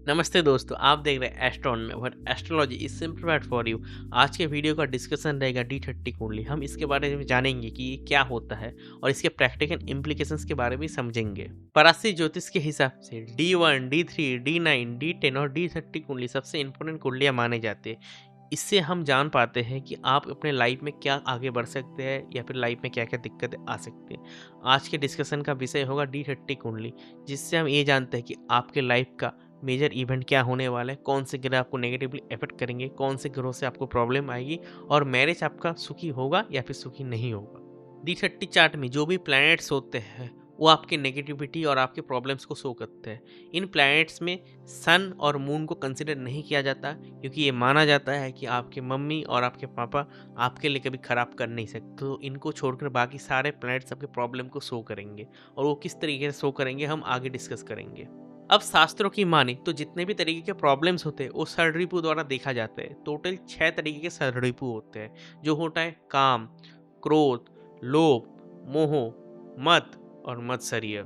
नमस्ते दोस्तों, आप देख रहे हैं एस्ट्रॉन में और astrology is simplified for you. आज के वीडियो का डिस्कशन रहेगा D30 कुंडली। हम इसके बारे में जानेंगे कि ये क्या होता है और इसके प्रैक्टिकल इम्प्लीकेशंस के बारे में समझेंगे। परासी ज्योतिष के हिसाब से D1, D3, D9, D10 और D30 कुंडली सबसे इंपॉर्टेंट कुंडलियां माने जाते हैं। इससे हम जान पाते हैं कि आप अपने लाइफ में क्या आगे बढ़ सकते हैं या फिर लाइफ में क्या क्या दिक्कतें आ सकती हैं। आज के डिस्कशन का विषय होगा D30 कुंडली, जिससे हम ये जानते हैं कि आपके लाइफ का मेजर इवेंट क्या होने वाला है, कौन से ग्रह आपको नेगेटिवली अफेक्ट करेंगे, कौन से ग्रहों से आपको प्रॉब्लम आएगी और मैरिज आपका सुखी होगा या फिर सुखी नहीं होगा। D30 चार्ट में जो भी प्लैनेट्स होते हैं वो आपकी नेगेटिविटी और आपके प्रॉब्लम्स को शो करते हैं। इन प्लैनेट्स में सन और मून को कंसिडर नहीं किया जाता, क्योंकि ये माना जाता है कि आपके मम्मी और आपके पापा आपके लिए कभी खराब कर नहीं सकते। तो इनको छोड़कर बाकी सारे प्लैनेट्स आपके प्रॉब्लम को शो करेंगे और वो किस तरीके से शो करेंगे हम आगे डिस्कस करेंगे। अब शास्त्रों की माने तो जितने भी तरीके के प्रॉब्लम्स होते हैं वो षड्रिपु द्वारा देखा जाता है। टोटल 6 तरीके के षड्रिपु होते हैं, जो होता है काम, क्रोध, लोभ, मोह, मद और मत्सर्य।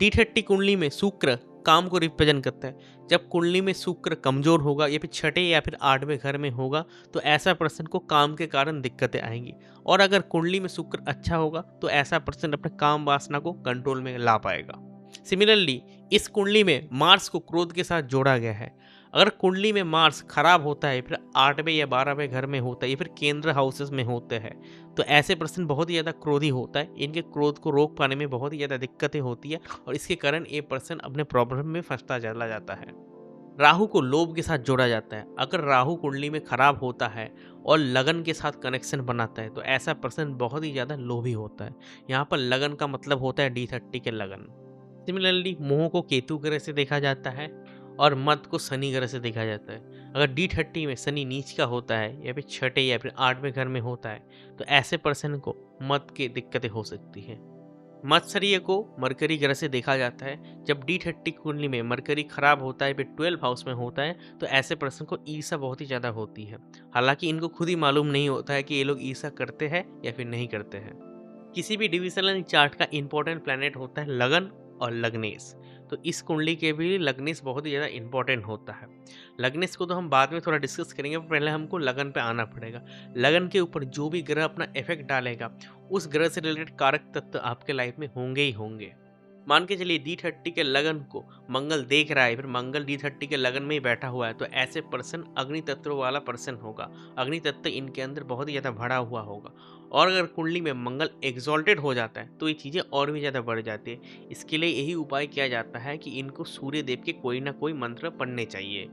D30 कुंडली में शुक्र काम को रिप्रेजेंट करता है। जब कुंडली में शुक्र कमजोर होगा या फिर छठे या फिर 8वें घर में होगा तो ऐसा पर्सन को काम के कारण दिक्कतें आएंगी। और अगर कुंडली में शुक्र अच्छा होगा तो ऐसा पर्सन अपने काम वासना को कंट्रोल में ला पाएगा। सिमिलरली इस कुंडली में मार्स को क्रोध के साथ जोड़ा गया है। अगर कुंडली में मार्स खराब होता है, फिर 8वें या 12वें घर में होता है या फिर केंद्र हाउसेस में होते हैं, तो ऐसे पर्सन बहुत ही ज़्यादा क्रोधी होता है। इनके क्रोध को रोक पाने में बहुत ही ज़्यादा दिक्कतें होती है और इसके कारण ये पर्सन अपने प्रॉब्लम में फंसता चला जाता है। राहु को लोभ के साथ जोड़ा जाता है। अगर राहु कुंडली में खराब होता है और लगन के साथ कनेक्शन बनाता है तो ऐसा पर्सन बहुत ही ज़्यादा लोभी होता है। यहाँ पर लगन का मतलब होता है D30 के लगन। सिमिलरली मोह को केतु ग्रह से देखा जाता है और मद को शनि ग्रह से देखा जाता है। अगर D30 में शनि नीच का होता है या फिर छठे या फिर 8वें घर में होता है तो ऐसे पर्सन को मद की दिक्कतें हो सकती है। मत्सर्य को मरकरी ग्रह से देखा जाता है। जब D30 कुंडली में मरकरी खराब होता है फिर 12 हाउस में होता है तो ऐसे पर्सन को ईर्ष्या बहुत ही ज़्यादा होती है। हालांकि इनको खुद ही मालूम नहीं होता है कि ये लोग ईर्ष्या करते हैं या फिर नहीं करते हैं। किसी भी डिविजनल चार्ट का इंपॉर्टेंट प्लैनेट होता है लगन और लग्नेश। तो इस कुंडली के भी लग्नेश बहुत ही ज़्यादा इंपॉर्टेंट होता है। लग्नेश को तो हम बाद में थोड़ा डिस्कस करेंगे, पर पहले हमको लगन पे आना पड़ेगा। लगन के ऊपर जो भी ग्रह अपना इफेक्ट डालेगा उस ग्रह से रिलेटेड कारक तत्व आपके लाइफ में होंगे ही होंगे। मान के चलिए D30 के लगन को मंगल देख रहा है, फिर मंगल D30 के लगन में ही बैठा हुआ है, तो ऐसे पर्सन अग्नि तत्व वाला पर्सन होगा। अग्नि तत्व इनके अंदर बहुत ही ज़्यादा भरा हुआ होगा। और अगर कुंडली में मंगल एग्जॉल्टेड हो जाता है तो ये चीज़ें और भी ज़्यादा बढ़ जाती है। इसके लिए यही उपाय किया जाता है कि इनको सूर्य देव के कोई ना कोई मंत्र पढ़ने चाहिए।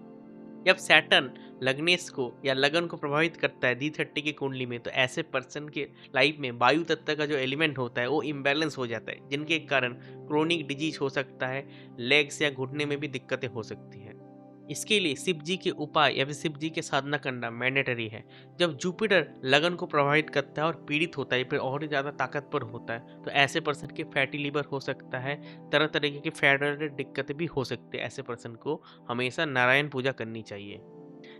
जब सैटर्न लग्नेश को या लगन को प्रभावित करता है D30 की कुंडली में तो ऐसे पर्सन के लाइफ में वायु तत्व का जो एलिमेंट होता है वो इम्बैलेंस हो जाता है, जिनके कारण क्रोनिक डिजीज हो सकता है, लेग्स या घुटने में भी दिक्कतें हो सकती हैं। इसके लिए शिव जी के उपाय या फिर शिव जी के साधना करना मैंडेटरी है। जब जुपिटर लगन को प्रभावित करता है और पीड़ित होता है फिर और ही ज़्यादा ताकतवर होता है तो ऐसे पर्सन के फैटी लीवर हो सकता है, तरह तरीके की फैट रिलेटेड दिक्कतें भी हो सकती है। ऐसे पर्सन को हमेशा नारायण पूजा करनी चाहिए।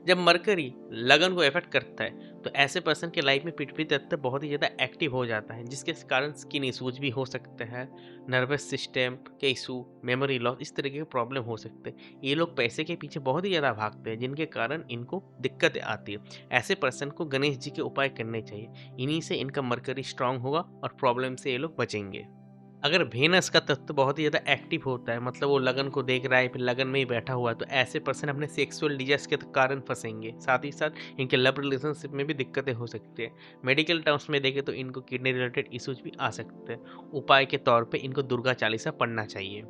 जब मरकरी लगन को इफेक्ट करता है तो ऐसे पर्सन के लाइफ में पृथ्वी तत्व बहुत ही ज़्यादा एक्टिव हो जाता है, जिसके कारण स्किन इशूज भी हो सकते हैं, नर्वस सिस्टम के इशू, मेमोरी लॉस, इस तरीके के प्रॉब्लम हो सकते हैं। ये लोग पैसे के पीछे बहुत ही ज़्यादा भागते हैं, जिनके कारण इनको दिक्कतें आती है। ऐसे पर्सन को गणेश जी के उपाय करने चाहिए। इन्हीं से इनका मरकरी स्ट्रांग होगा और प्रॉब्लम से ये लोग बचेंगे। अगर वेनस का तत्व बहुत ही ज़्यादा एक्टिव होता है, मतलब वो लगन को देख रहा है फिर लगन में ही बैठा हुआ है, तो ऐसे पर्सन अपने सेक्सुअल डिजायर्स के कारण फंसेंगे। साथ ही साथ इनके लव रिलेशनशिप में भी दिक्कतें हो सकती है। मेडिकल टर्म्स में देखें तो इनको किडनी रिलेटेड इश्यूज भी आ सकते हैं। उपाय के तौर पे इनको दुर्गा चालीसा पढ़ना चाहिए।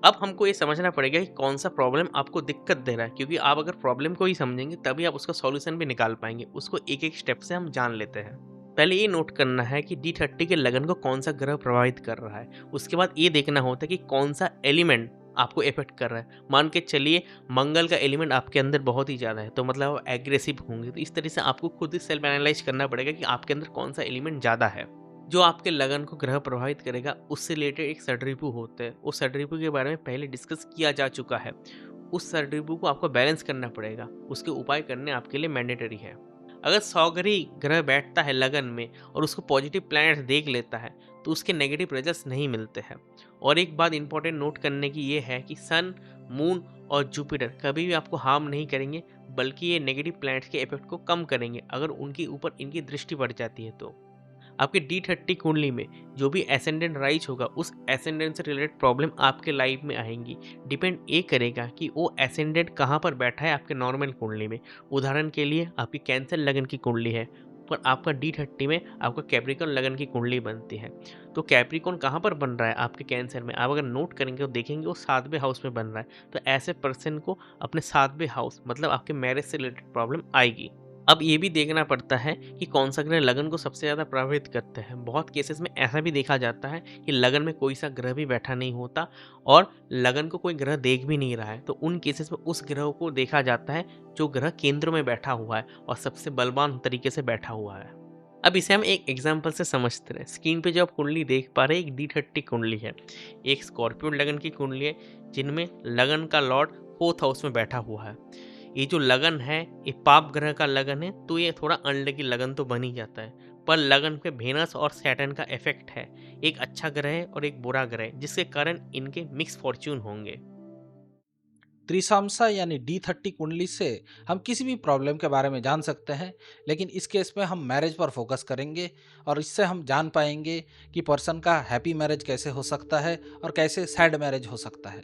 अब हमको ये समझना पड़ेगा कि कौन सा प्रॉब्लम आपको दिक्कत दे रहा है, क्योंकि आप अगर प्रॉब्लम को ही समझेंगे तभी आप उसका सॉल्यूशन भी निकाल पाएंगे। उसको एक एक स्टेप से हम जान लेते हैं। पहले ये नोट करना है कि D30 के लगन को कौन सा ग्रह प्रभावित कर रहा है। उसके बाद ये देखना होता है कि कौन सा एलिमेंट आपको इफेक्ट कर रहा है। मान के चलिए मंगल का एलिमेंट आपके अंदर बहुत ही ज़्यादा है तो मतलब आप एग्रेसिव होंगे। तो इस तरह से आपको खुद ही सेल्फ एनालाइज करना पड़ेगा कि आपके अंदर कौन सा एलिमेंट ज़्यादा है। जो आपके लगन को ग्रह प्रभावित करेगा उससे रिलेटेड एक षड्रिपु होता है। उस षड्रिपु के बारे में पहले डिस्कस किया जा चुका है। उस षड्रिपु को आपको बैलेंस करना पड़ेगा, उसके उपाय करने आपके लिए मैंडेटरी है। अगर सौगरी ग्रह बैठता है लगन में और उसको पॉजिटिव प्लैनेट्स देख लेता है तो उसके नेगेटिव रिजल्ट्स नहीं मिलते हैं। और एक बात इंपॉर्टेंट नोट करने की ये है कि सन मून और जुपिटर कभी भी आपको हार्म नहीं करेंगे, बल्कि ये नेगेटिव प्लैनेट्स के इफेक्ट को कम करेंगे अगर उनके ऊपर इनकी दृष्टि पड़ जाती है तो। आपके D30 कुंडली में जो भी एसेंडेंट राइज होगा, उस एसेंडेंट से रिलेटेड प्रॉब्लम आपके लाइफ में आएंगी। डिपेंड ये करेगा कि वो एसेंडेंट कहाँ पर बैठा है आपके नॉर्मल कुंडली में। उदाहरण के लिए आपकी कैंसर लगन की कुंडली है, पर आपका D30 में आपका कैप्रिकॉर्न लगन की कुंडली बनती है। तो कैप्रिकॉर्न कहाँ पर बन रहा है आपके कैंसर में, आप अगर नोट करेंगे तो देखेंगे वो 7वें हाउस में बन रहा है। तो ऐसे पर्सन को अपने 7वें हाउस मतलब आपके मैरिज से रिलेटेड प्रॉब्लम आएगी। अब ये भी देखना पड़ता है कि कौन सा ग्रह लगन को सबसे ज़्यादा प्रभावित करते हैं। बहुत केसेस में ऐसा भी देखा जाता है कि लगन में कोई सा ग्रह भी बैठा नहीं होता और लगन को कोई ग्रह देख भी नहीं रहा है, तो उन केसेस में उस ग्रह को देखा जाता है जो ग्रह केंद्र में बैठा हुआ है और सबसे बलवान तरीके से बैठा हुआ है। अब इसे हम एक एग्जाम्पल से समझते रहे। स्क्रीन पे जो आप कुंडली देख पा रहे हैं, एक D30 कुंडली है, एक स्कॉर्पियो लगन की कुंडली है, जिनमें लगन का लॉर्ड 4th हाउस में बैठा हुआ है। ये जो लगन है ये पाप ग्रह का लगन है, तो ये थोड़ा अनलकी लगन तो बन ही जाता है, पर लगन पे वेनस और सैटर्न का इफेक्ट है। एक अच्छा ग्रह है और एक बुरा ग्रह है, जिसके कारण इनके मिक्स फॉर्च्यून होंगे। त्रिशांसा यानी D30 कुंडली से हम किसी भी प्रॉब्लम के बारे में जान सकते हैं, लेकिन इस केस में हम मैरिज पर फोकस करेंगे और इससे हम जान पाएंगे कि पर्सन का हैप्पी मैरिज कैसे हो सकता है और कैसे सैड मैरिज हो सकता है।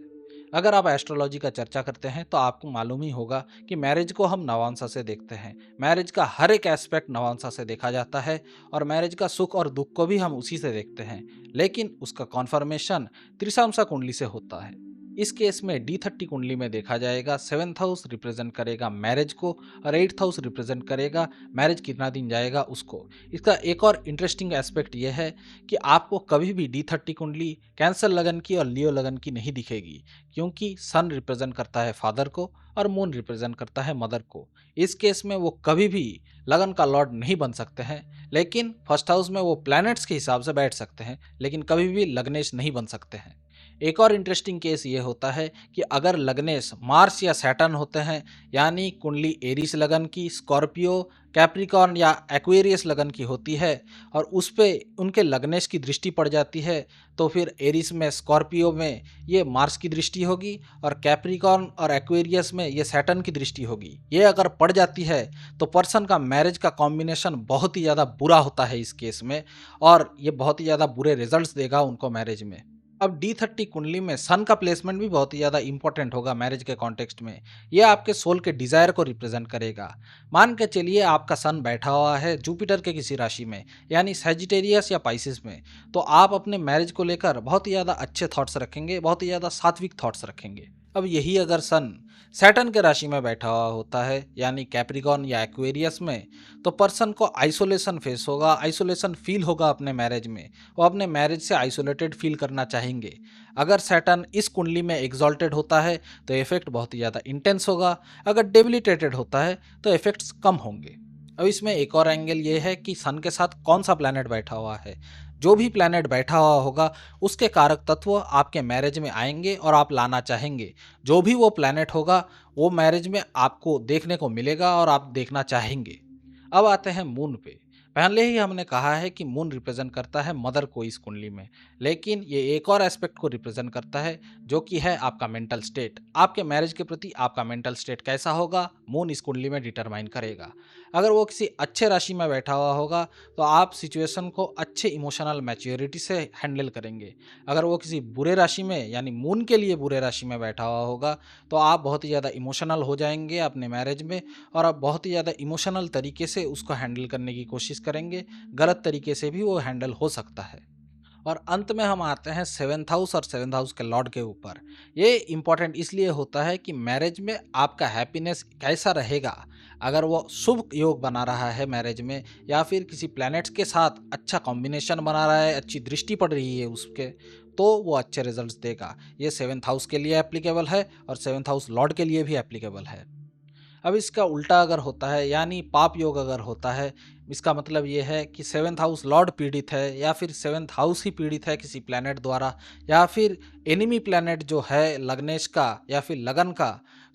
अगर आप एस्ट्रोलॉजी का चर्चा करते हैं तो आपको मालूम ही होगा कि मैरिज को हम नवांशा से देखते हैं। मैरिज का हर एक एस्पेक्ट नवांशा से देखा जाता है और मैरिज का सुख और दुख को भी हम उसी से देखते हैं, लेकिन उसका कॉन्फर्मेशन त्रिशांसा कुंडली से होता है। इस केस में D30 कुंडली में देखा जाएगा 7th हाउस रिप्रेजेंट करेगा मैरिज को और 8th हाउस रिप्रेजेंट करेगा मैरिज कितना दिन जाएगा उसको। इसका एक और इंटरेस्टिंग एस्पेक्ट यह है कि आपको कभी भी D30 कुंडली कैंसर लगन की और लियो लगन की नहीं दिखेगी, क्योंकि सन रिप्रेजेंट करता है फादर को और मून रिप्रेजेंट करता है मदर को। इस केस में वो कभी भी लगन का लॉर्ड नहीं बन सकते हैं, लेकिन फर्स्ट हाउस में वो प्लैनेट्स के हिसाब से बैठ सकते हैं, लेकिन कभी भी लग्नेश नहीं बन सकते हैं। एक और इंटरेस्टिंग केस ये होता है कि अगर लग्नेश मार्स या सैटर्न होते हैं, यानी कुंडली एरीज लगन की, स्कॉर्पियो, कैप्रिकॉर्न या एक्वेरियस लगन की होती है और उस पे उनके लग्नेश की दृष्टि पड़ जाती है, तो फिर एरीज में, स्कॉर्पियो में ये मार्स की दृष्टि होगी और कैप्रिकॉर्न और एक्वेरियस में ये सैटर्न की दृष्टि होगी। ये अगर पड़ जाती है तो पर्सन का मैरिज का कॉम्बिनेशन बहुत ही ज़्यादा बुरा होता है इस केस में, और ये बहुत ही ज़्यादा बुरे रिजल्ट्स देगा उनको मैरिज में। अब D30 कुंडली में सन का प्लेसमेंट भी बहुत ही ज़्यादा इंपॉर्टेंट होगा मैरिज के कॉन्टेक्स्ट में। ये आपके सोल के डिज़ायर को रिप्रेजेंट करेगा। मान के चलिए आपका सन बैठा हुआ है जुपिटर के किसी राशि में, यानी सैजिटेरियस या पाइसिस में, तो आप अपने मैरिज को लेकर बहुत ही ज़्यादा अच्छे थॉट्स रखेंगे, बहुत ही ज़्यादा सात्विक थॉट्स रखेंगे। अब यही अगर सन सैटर्न के राशि में बैठा हुआ होता है, यानी कैप्रिकॉर्न या एक्वेरियस में, तो पर्सन को आइसोलेशन फेस होगा, आइसोलेशन फील होगा अपने मैरिज में। वो अपने मैरिज से आइसोलेटेड फील करना चाहेंगे। अगर सैटर्न इस कुंडली में एग्जॉल्टेड होता है तो इफेक्ट बहुत ही ज़्यादा इंटेंस होगा, अगर डेबिलिटेटेड होता है तो इफेक्ट्स कम होंगे। अब इसमें एक और एंगल ये है कि सन के साथ कौन सा प्लैनेट बैठा हुआ है। जो भी प्लैनेट बैठा हुआ होगा उसके कारक तत्व आपके मैरिज में आएंगे और आप लाना चाहेंगे। जो भी वो प्लैनेट होगा वो मैरिज में आपको देखने को मिलेगा और आप देखना चाहेंगे। अब आते हैं मून पे। पहले ही हमने कहा है कि मून रिप्रेजेंट करता है मदर को इस कुंडली में, लेकिन ये एक और एस्पेक्ट को रिप्रेजेंट करता है, जो कि है आपका मेंटल स्टेट। आपके मैरिज के प्रति आपका मेंटल स्टेट कैसा होगा, मून इस कुंडली में डिटरमाइन करेगा। अगर वो किसी अच्छे राशि में बैठा हुआ होगा तो आप सिचुएशन को अच्छे इमोशनल मैच्योरिटी से हैंडल करेंगे। अगर वो किसी बुरे राशि में, यानी मून के लिए बुरे राशि में बैठा हुआ होगा, तो आप बहुत ही ज़्यादा इमोशनल हो जाएंगे अपने मैरिज में और आप बहुत ही ज़्यादा इमोशनल तरीके से उसको हैंडल करने की कोशिश करेंगे। गलत तरीके से भी वो हैंडल हो सकता है। और अंत में हम आते हैं 7th हाउस और 7th हाउस के लॉर्ड के ऊपर। ये इंपॉर्टेंट इसलिए होता है कि मैरिज में आपका हैप्पीनेस कैसा रहेगा। अगर वो शुभ योग बना रहा है मैरिज में, या फिर किसी प्लैनेट्स के साथ अच्छा कॉम्बिनेशन बना रहा है, अच्छी दृष्टि पड़ रही है उसके, तो वो अच्छे रिजल्ट्स देगा। ये 7th हाउस के लिए एप्लीकेबल है और 7th हाउस लॉर्ड के लिए भी एप्लीकेबल है। अब इसका उल्टा अगर होता है, यानी पाप योग अगर होता है, इसका मतलब ये है कि 7th हाउस लॉर्ड पीड़ित है, या फिर 7th हाउस ही पीड़ित है किसी प्लैनेट द्वारा, या फिर एनिमी प्लैनेट जो है लग्नेश का या फिर लगन का,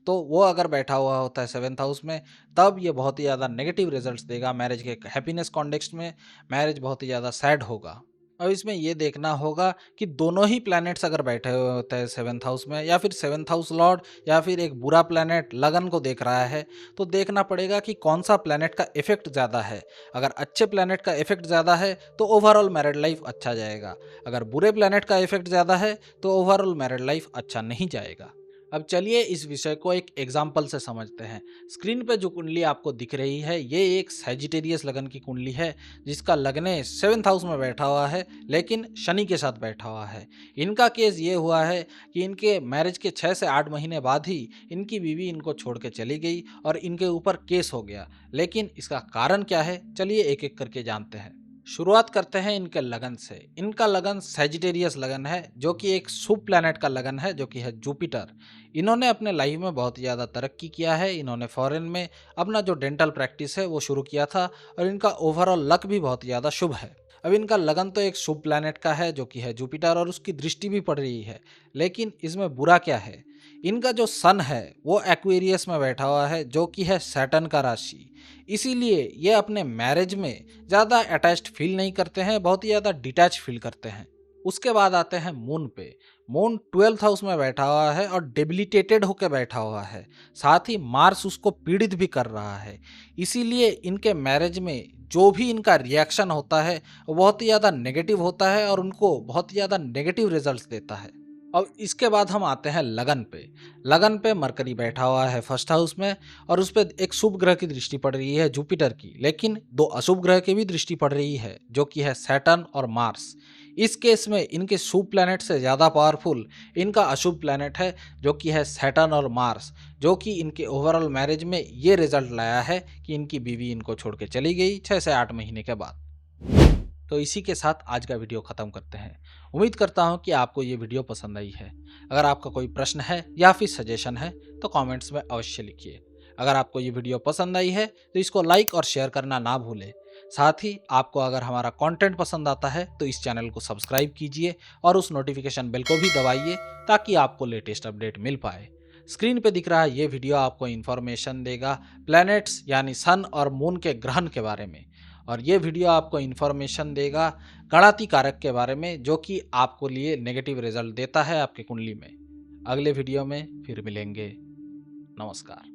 तो वो अगर बैठा हुआ होता है 7th हाउस में, तब ये बहुत ही ज़्यादा नेगेटिव रिजल्ट्स देगा मैरिज के हैप्पीनेस कॉन्टेक्स्ट में। मैरिज बहुत ही ज़्यादा सैड होगा। अब इसमें ये देखना होगा कि दोनों ही प्लैनेट्स अगर बैठे हुए होते हैं सेवन्थ हाउस में, या फिर सेवन्थ हाउस लॉर्ड या फिर एक बुरा प्लैनेट लगन को देख रहा है, तो देखना पड़ेगा कि कौन सा प्लैनेट का इफेक्ट ज़्यादा है। अगर अच्छे प्लैनेट का इफेक्ट ज़्यादा है तो ओवरऑल मैरिड लाइफ अच्छा जाएगा। अगर बुरे प्लैनेट का इफेक्ट ज़्यादा है तो ओवरऑल मैरिड लाइफ अच्छा नहीं जाएगा। अब चलिए इस विषय को एक एग्जाम्पल से समझते हैं। स्क्रीन पे जो कुंडली आपको दिख रही है ये एक सैजिटेरियस लगन की कुंडली है, जिसका लगने सेवन्थ हाउस में बैठा हुआ है लेकिन शनि के साथ बैठा हुआ है। इनका केस ये हुआ है कि इनके मैरिज के 6 से 8 महीने बाद ही इनकी बीवी इनको छोड़ के चली गई और इनके ऊपर केस हो गया। लेकिन इसका कारण क्या है, चलिए एक एक करके जानते हैं। शुरुआत करते हैं इनके लगन से। इनका लगन सैजिटेरियस लगन है, जो कि एक शुभ प्लैनेट का लगन है, जो कि है जुपिटर। इन्होंने अपने लाइफ में बहुत ज़्यादा तरक्की किया है। इन्होंने फॉरेन में अपना जो डेंटल प्रैक्टिस है वो शुरू किया था और इनका ओवरऑल लक भी बहुत ज़्यादा शुभ है। अब इनका लगन तो एक शुभ प्लैनेट का है, जो कि है जुपिटर, और उसकी दृष्टि भी पड़ रही है। लेकिन इसमें बुरा क्या है, इनका जो सन है वो एक्वेरियस में बैठा हुआ है, जो कि है सैटर्न का राशि। इसीलिए ये अपने मैरिज में ज़्यादा अटैच्ड फील नहीं करते हैं, बहुत ही ज़्यादा डिटैच फील करते हैं। उसके बाद आते हैं मून पे। मून 12th हाउस में बैठा हुआ है और डेबिलिटेटेड होकर बैठा हुआ है। साथ ही मार्स उसको पीड़ित भी कर रहा है। इसीलिए इनके मैरिज में जो भी इनका रिएक्शन होता है वो बहुत ही ज़्यादा नेगेटिव होता है और उनको बहुत ही ज़्यादा नेगेटिव रिजल्ट्स देता है। अब इसके बाद हम आते हैं लगन पे। लगन पे मरकरी बैठा हुआ है फर्स्ट हाउस में और उस पर एक शुभ ग्रह की दृष्टि पड़ रही है जुपिटर की, लेकिन दो अशुभ ग्रह की भी दृष्टि पड़ रही है, जो कि है सैटर्न और मार्स। इस केस में इनके शुभ प्लैनेट से ज़्यादा पावरफुल इनका अशुभ प्लैनेट है, जो कि है सैटर्न और मार्स, जो कि इनके ओवरऑल मैरिज में ये रिजल्ट लाया है कि इनकी बीवी इनको छोड़ के चली गई 6 से 8 महीने के बाद। तो इसी के साथ आज का वीडियो ख़त्म करते हैं। उम्मीद करता हूँ कि आपको ये वीडियो पसंद आई है। अगर आपका कोई प्रश्न है या फिर सजेशन है तो कमेंट्स में अवश्य लिखिए। अगर आपको ये वीडियो पसंद आई है तो इसको लाइक और शेयर करना ना भूलें। साथ ही आपको अगर हमारा कंटेंट पसंद आता है तो इस चैनल को सब्सक्राइब कीजिए और उस नोटिफिकेशन बेल को भी दबाइए, ताकि आपको लेटेस्ट अपडेट मिल पाए। स्क्रीन पे दिख रहा ये वीडियो आपको इन्फॉर्मेशन देगा प्लैनेट्स यानी सन और मून के ग्रहण के बारे में, और ये वीडियो आपको इन्फॉर्मेशन देगा गणाति कारक के बारे में, जो कि आपको लिए नेगेटिव रिजल्ट देता है आपकी कुंडली में। अगले वीडियो में फिर मिलेंगे। नमस्कार।